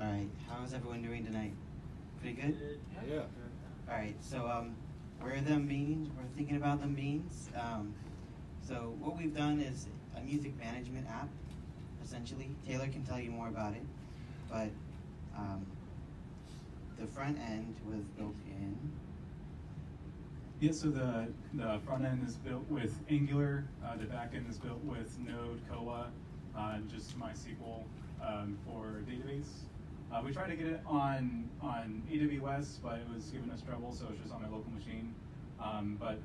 All right, how's everyone doing tonight? Pretty good? Yeah. All right, so we're them beans. We're thinking about them beans. So what we've done is a music management app, essentially. Taylor can tell you more about it, but the front end was built in. Yeah, so the front end is built with Angular. The back end is built with Node, Koa, just MySQL for database. We tried to get it on AWS, but it was giving us trouble, so it's just on my local machine. But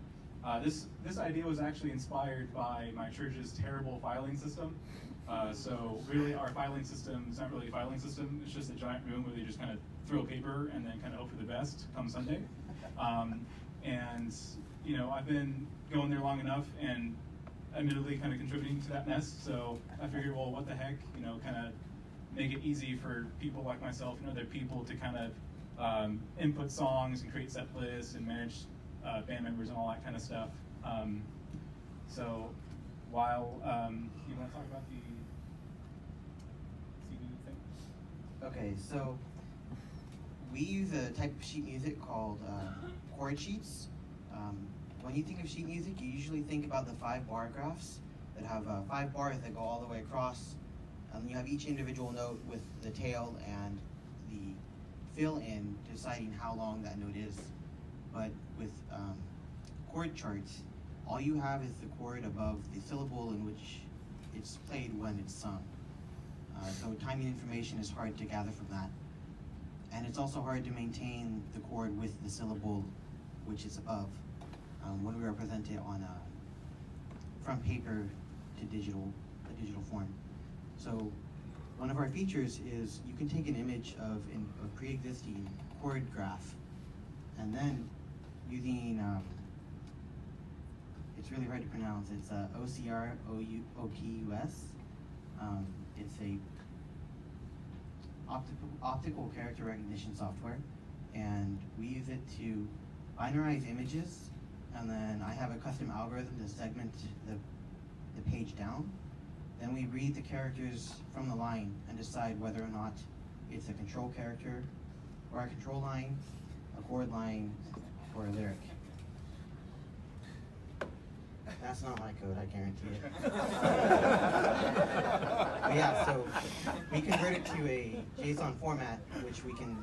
this idea was actually inspired by my church's terrible filing system. So really, our filing system is not really a filing system. It's just a giant room where they just kind of throw paper and then kind of hope for the best come Sunday. And you know, I've been going there long enough and admittedly kind of contributing to that mess. So I figured, well, what the heck, you know, kind of make it easy for people like myself and other people to kind of input songs and create set lists and manage band members and all that kind of stuff. So while you want to talk about the CD thing? Okay, so we use a type of sheet music called chord sheets. When you think of sheet music, you usually think about the 5-bar graphs that have 5 bars that go all the way across. You have each individual note with the tail and the fill-in deciding how long that note is. But with chord charts, all you have is the chord above the syllable in which it's played when it's sung. So timing information is hard to gather from that. And it's also hard to maintain the chord with the syllable which is above when we represent it on from paper to digital form. So one of our features is you can take an image of a pre-existing chord graph, and then using it's really hard to pronounce. It's OCR OPUS. It's a optical character recognition software, and we use it to binarize images, and then I have a custom algorithm to segment the page down. Then we read the characters from the line and decide whether or not it's a control character, or a control line, a chord line, or a lyric. That's not my code, I guarantee it. But yeah, so we convert it to a JSON format, which we can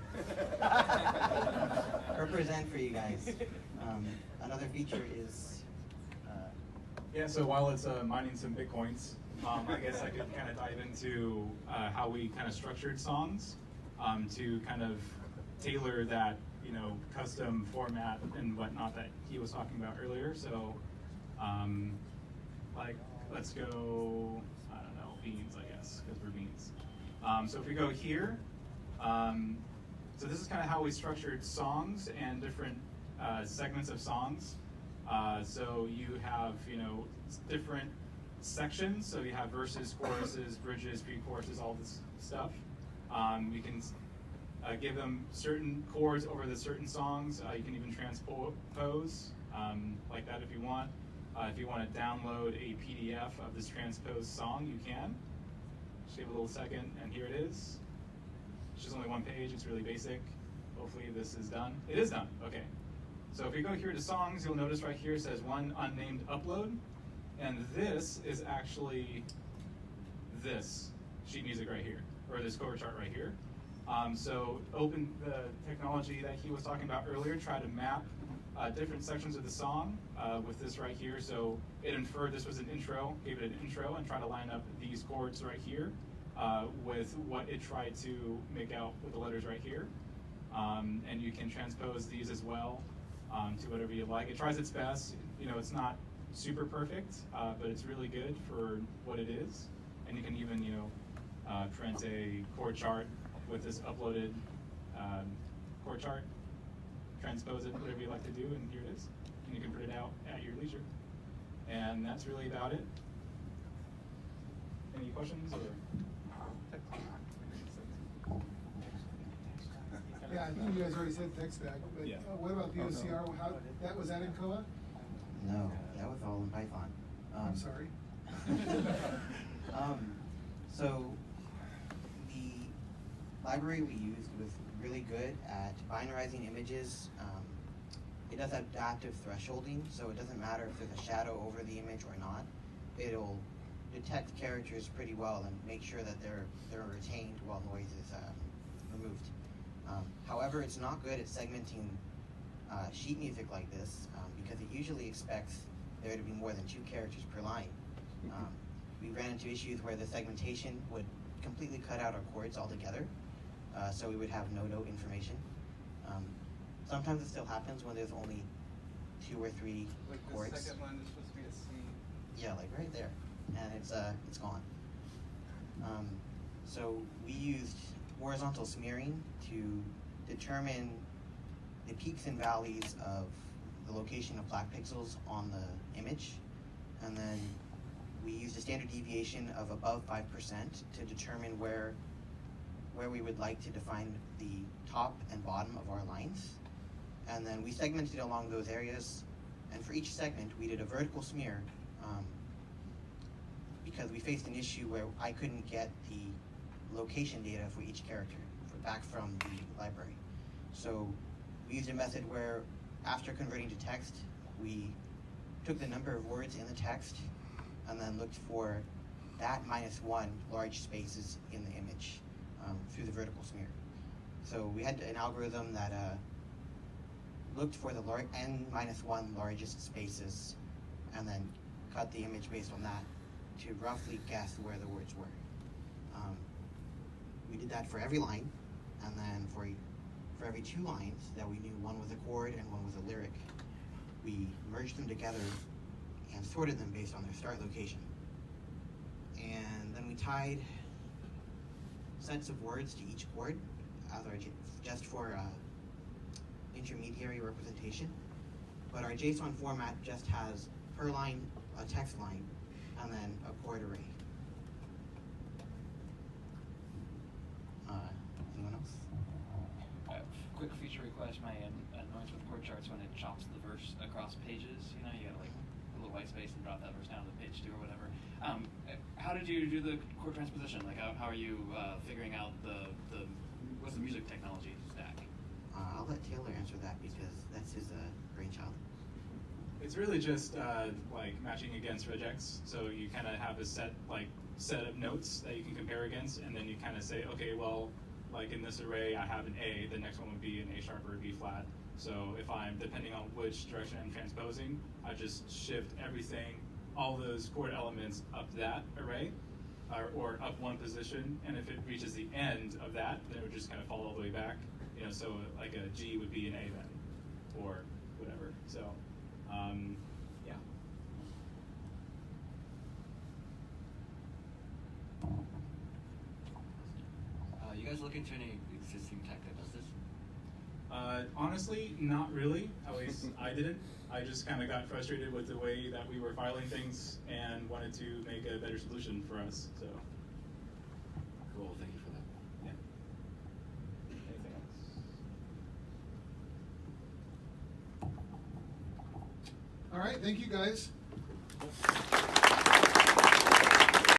represent for you guys. Another feature is... Yeah, so while it's mining some Bitcoins, I guess I could kind of dive into how we kind of structured songs to kind of tailor that, you know, custom format and whatnot that he was talking about earlier. So, like, let's go, I don't know, Beanz, I guess, because we're Beanz. So if we go here, so this is kind of how we structured songs and different segments of songs. So you have, you know, different sections. So you have verses, choruses, bridges, pre-choruses, all this stuff. You can give them certain chords over the certain songs. You can even transpose like that if you want. If you want to download a PDF of this transposed song, you can. Just give it a little second, and here it is. It's just only one page. It's really basic. Hopefully this is done. It is done. Okay. So if you go here to songs, you'll notice right here it says one unnamed upload. And this is actually this sheet music right here, or this chord chart right here. So open the technology that he was talking about earlier, try to map different sections of the song with this right here. So it inferred this was an intro, gave it an intro, and try to line up these chords right here with what it tried to make out with the letters right here. And you can transpose these as well to whatever you like. It tries its best. You know, it's not super perfect, but it's really good for what it is. And you can even, you know, print a chord chart with this uploaded chord chart, transpose it, whatever you like to do, and here it is. And you can print it out at your leisure. And that's really about it. Any questions? Or? Yeah, I think you guys already said tech stack, but Yeah. What about the OCR? How, was that in Koa? No, that was all in Python. I'm sorry. So the library we used was really good at binarizing images. It does adaptive thresholding, so it doesn't matter if there's a shadow over the image or not. It'll detect characters pretty well and make sure that they're retained while noise is removed. However, it's not good at segmenting sheet music like this because it usually expects there to be more than 2 characters per line. We ran into issues where the segmentation would completely cut out our chords altogether, so we would have no note information. Sometimes it still happens when there's only 2 or 3 Like chords. the second line is supposed to be a C. Yeah, like right there, and it's gone. So we used horizontal smearing to determine the peaks and valleys of the location of black pixels on the image, and then we used a standard deviation of above 5% to determine where we would like to define the top and bottom of our lines. And then we segmented along those areas, and for each segment we did a vertical smear because we faced an issue where I couldn't get the location data for each character back from the library. So we used a method where after converting to text, we took the number of words in the text and then looked for that -1 large spaces in the image through the vertical smear. So we had an algorithm that looked for the n-1 largest spaces and then cut the image based on that to roughly guess where the words were. We did that for every line, and then for every 2 lines that we knew one was a chord and one was a lyric, we merged them together and sorted them based on their start location. And then we tied sets of words to each chord as just for intermediary representation. But our JSON format just has per line a text line and then a chord array. Anyone else? Quick feature request. My annoyance with chord charts when it chops the verse across pages. You know, you gotta like a little white space and drop that verse down to page 2 or whatever. How did you do the chord transposition? Like, how are you figuring out what's the music technology stack? I'll let Taylor answer that because that's his brainchild. It's really just like matching against regex. So you kind of have a set of notes that you can compare against, and then you kind of say, okay, well, like in this array, I have an A. The next one would be an A sharp or a B flat. So if I'm depending on which direction I'm transposing, I just shift everything, all those chord elements up that array, or up 1 position. And if it reaches the end of that, then it would just kind of fall all the way back. You know, so like a G would be an A then, or whatever. So, yeah. You guys look into any existing tech that does this? Honestly, not really. At least I didn't. I just kind of got frustrated with the way that we were filing things and wanted to make a better solution for us. So, Cool. Thank you for that. yeah. Anything else? All right, thank you guys.